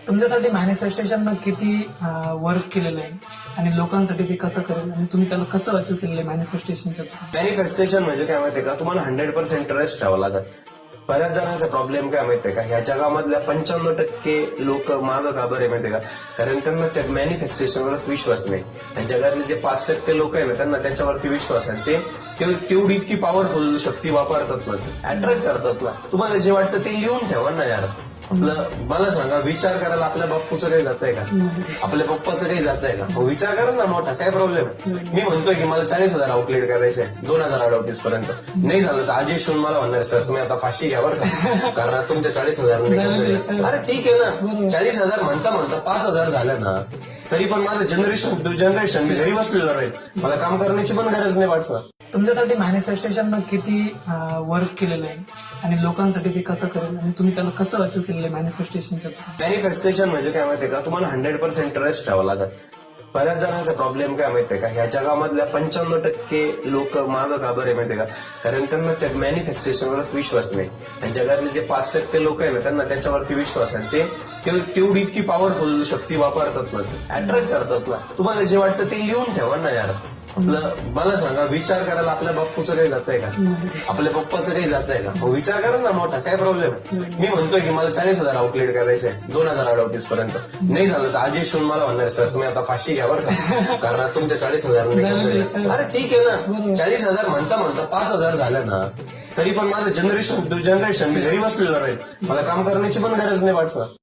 तुमच्यासाठी मॅनिफेस्टेशन किती वर्क केलेलं आहे आणि लोकांसाठी ते कसं करेल आणि तुम्ही त्याला कसं अचीव केलेलं आहे मॅनिफेस्टेशनच्या मॅनिफेस्टेशन म्हणजे काय माहितीये का, तुम्हाला 100% ट्रस्ट ठेवावं लागत. बऱ्याच जणांचा प्रॉब्लेम काय माहितीये का, ह्या जगामधल्या 95% लोक मागं का बरे माहितीये का, कारण त्यांना त्या मॅनिफेस्टेशनवर विश्वास नाही. आणि जगातले जे 5% लोक आहे ना, त्यांना त्याच्यावरती विश्वास आहे. ते तेवढी इतकी पॉवरफुल शक्ती वापरतात ना, अट्रॅक्ट करतात ना. तुम्हाला जे वाटतं ते लिहून ठेवा ना यार. मला सांगा, विचार करायला आपल्या बाप्पूचं काही जात आहे का, आपल्या पप्पाचं काही जात आहे का? विचार करा ना मोठा, काय प्रॉब्लेम आहे? मी म्हणतोय की मला 40,000 आउटलेट करायचंय 2038 पर्यंत. नाही झालं तर अजय शिवून मला म्हणणार, सर तुम्ही आता फाशी घ्या बरं का, कारण तुमच्या 40,000 अरे ठीक आहे ना, 40,000 म्हणता म्हणता 5,000 झालं ना, तरी पण माझं जनरेशन टू जनरेशन मी घरी बसलेलो राहील. मला काम करण्याची पण गरज नाही वाटत. तुमच्यासाठी मॅनिफेस्टेशन किती वर्क केलेलं आहे आणि लोकांसाठी ते कसं करेल आणि तुम्ही त्याला कसं अचीव केलेलं आहे मॅनिफेस्टेशनच्या मॅनिफेस्टेशन म्हणजे काय माहितीये का, तुम्हाला 100% ट्रस्ट ठेवावं लागत. बऱ्याच जणांचा प्रॉब्लेम काय माहितीये का, ह्या जगामधल्या 95% लोक मागं का बरे माहितीये का, कारण त्यांना त्या मॅनिफेस्टेशनवर विश्वास नाही. आणि जगातले जे 5% लोक आहे ना, त्यांना त्याच्यावरती विश्वास आहे. ते तेवढी इतकी पॉवरफुल शक्ती वापरतात ना, अट्रॅक्ट करतात ना. तुम्हाला जे वाटतं ते लिहून ठेवा ना यार. मला सांगा, विचार करायला आपल्या बाप्पूचं काही जात आहे का, आपल्या पप्पाचं काही जात आहे का? विचार करा ना मोठा, काय प्रॉब्लेम आहे? मी म्हणतोय की मला 40,000 आउटलेट करायचंय 2038 पर्यंत. नाही झालं तर अजय शिवून मला म्हणणार, सर तुम्ही आता फाशी घ्या बरं का, कारण तुमच्या 40,000 अरे ठीक आहे ना, 40,000 म्हणता म्हणता 5,000 झालं ना, तरी पण माझं जनरेशन टू जनरेशन मी घरी बसलेलो राहील. मला काम करण्याची पण गरज नाही वाटत.